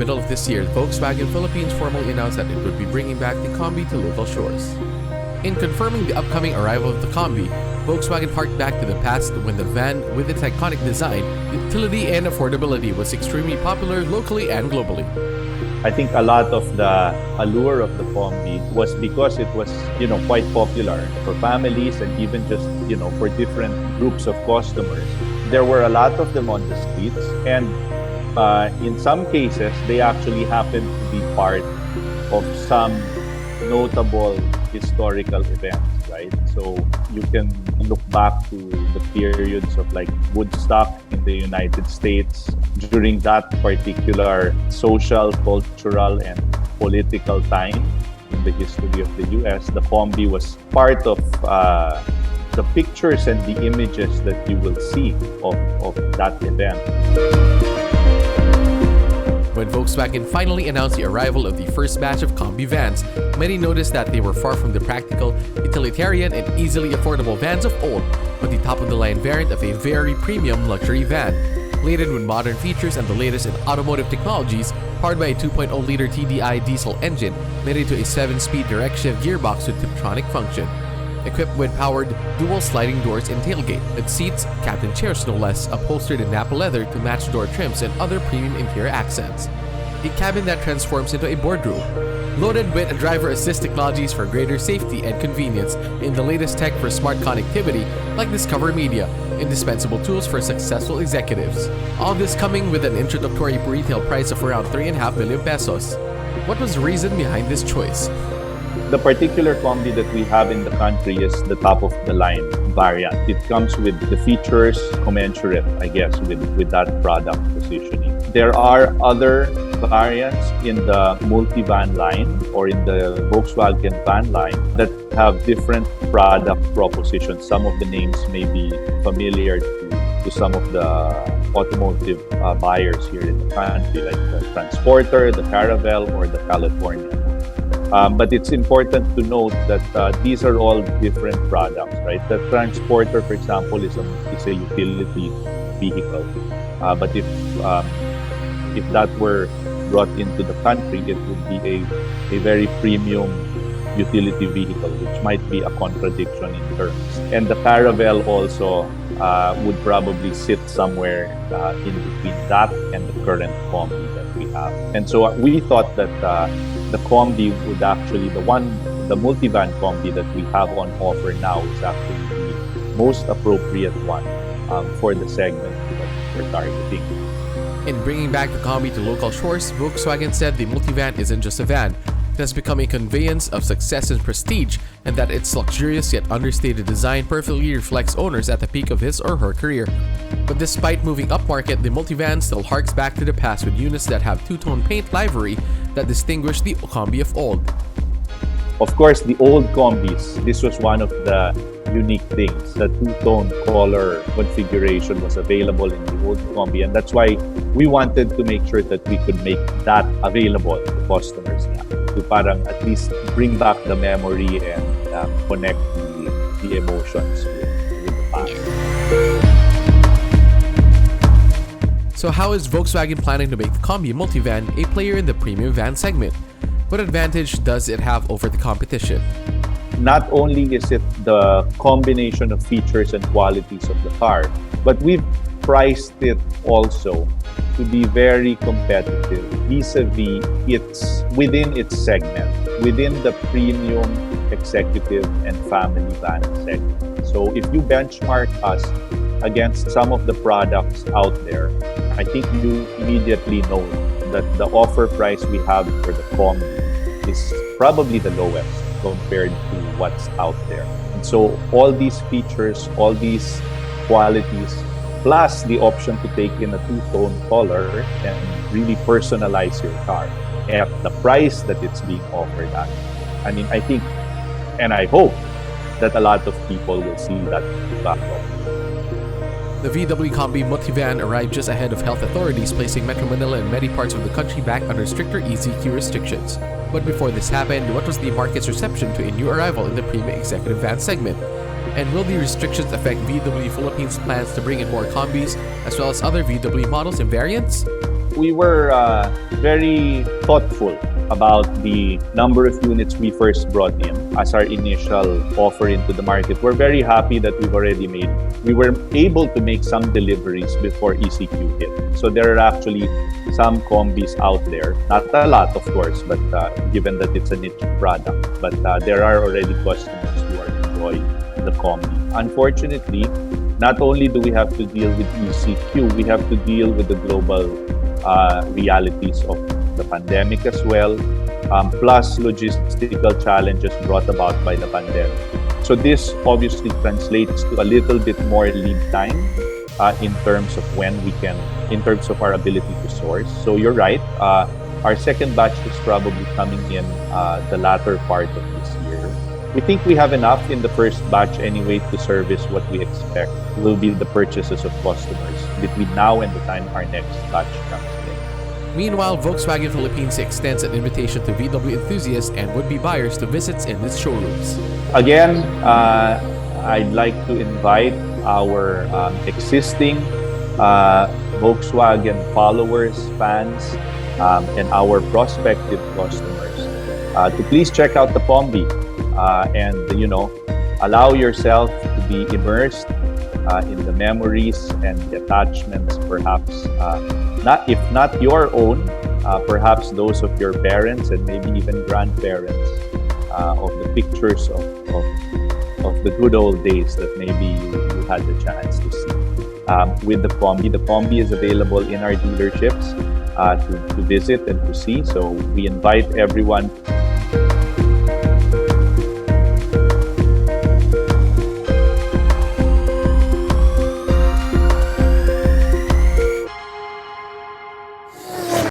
middle of this year, Volkswagen Philippines formally announced that it would be bringing back the Kombi to local shores. In confirming the upcoming arrival of the Kombi, Volkswagen harked back to the past when the van, with its iconic design, utility, and affordability, was extremely popular locally and globally. I think a lot of the allure of the Kombi was because it was, quite popular for families and even just, for different groups of customers. There were a lot of them on the streets, and in some cases, they actually happened to be part of some notable historical events, right? So you can look back to the periods of like Woodstock in the United States. During that particular social, cultural, and political time in the history of the US, the Kombi was part of the pictures and the images that you will see of that event. When Volkswagen finally announced the arrival of the first batch of Kombi vans, many noticed that they were far from the practical, utilitarian, and easily affordable vans of old, but the top-of-the-line variant of a very premium luxury van, laden with modern features and the latest in automotive technologies, powered by a 2.0-liter TDI diesel engine, married to a 7-speed direct-shift gearbox with Tiptronic function. Equipped with powered dual sliding doors and tailgate, with seats, captain chairs no less, upholstered in Napa leather to match door trims and other premium interior accents. A cabin that transforms into a boardroom, loaded with driver assist technologies for greater safety and convenience, in the latest tech for smart connectivity like Discover Media, indispensable tools for successful executives. All this coming with an introductory retail price of around 3.5 million pesos. What was the reason behind this choice? The particular Kombi that we have in the country is the top-of-the-line variant. It comes with the features commensurate, I guess, with that product positioning. There are other variants in the multi-van line or in the Volkswagen van line that have different product propositions. Some of the names may be familiar to some of the automotive buyers here in the country, like the Transporter, the Caravelle, or the California. But it's important to note that these are all different products, right? The Transporter, for example, is a utility vehicle. But if that were brought into the country, it would be a very premium utility vehicle, which might be a contradiction in terms. And the Caravelle also would probably sit somewhere in between that and the current Kombi that we have. And so we thought that the Kombi would actually, the multivan Kombi that we have on offer now is actually the most appropriate one for the segment that we're targeting. In bringing back the Kombi to local shores, Volkswagen said the multivan isn't just a van. It has become a conveyance of success and prestige, and that its luxurious yet understated design perfectly reflects owners at the peak of his or her career. But despite moving upmarket, the multivan still harks back to the past with units that have two-tone paint livery that distinguish the Kombi of old. Of course, the old Kombis, this was one of the unique things. The two-tone color configuration was available in the old Kombi, and that's why we wanted to make sure that we could make that available to customers now, to parang at least bring back the memory and connect the emotions with the past. So how is Volkswagen planning to make the Kombi multivan a player in the premium van segment? What advantage does it have over the competition? Not only is it the combination of features and qualities of the car, but we've priced it also to be very competitive vis-a-vis within its segment, within the premium, executive, and family van segment. So if you benchmark us against some of the products out there, I think you immediately know that the offer price we have for the Kombi is probably the lowest compared to what's out there. And so all these features, all these qualities, plus the option to take in a two-tone color and really personalize your car at the price that it's being offered at. I mean, I think and I hope that a lot of people will see that backlog. The VW Kombi multivan arrived just ahead of health authorities placing Metro Manila and many parts of the country back under stricter ECQ restrictions. But before this happened, what was the market's reception to a new arrival in the premium executive van segment? And will the restrictions affect VW Philippines' plans to bring in more Kombis as well as other VW models and variants? We were very thoughtful about the number of units we first brought in as our initial offer into the market. We're very happy that we were able to make some deliveries before ECQ hit. So there are actually some Kombis out there, not a lot of course, but given that it's a niche product, but there are already customers who are enjoying the Kombi. Unfortunately, not only do we have to deal with ECQ, we have to deal with the global realities of the pandemic as well, plus logistical challenges brought about by the pandemic. So this obviously translates to a little bit more lead time in terms of our ability to source. So you're right, our second batch is probably coming in the latter part of this year. We think we have enough in the first batch anyway to service what we expect will be the purchases of customers between now and the time our next batch comes in. Meanwhile, Volkswagen Philippines extends an invitation to VW enthusiasts and would-be buyers to visit in its showrooms. Again, I'd like to invite our existing Volkswagen followers, fans, and our prospective customers to please check out the Kombi and allow yourself to be immersed in the memories and the attachments, perhaps if not your own, perhaps those of your parents and maybe even grandparents, of the pictures of the good old days that maybe you had the chance to see. With the Kombi is available in our dealerships to visit and to see. So we invite everyone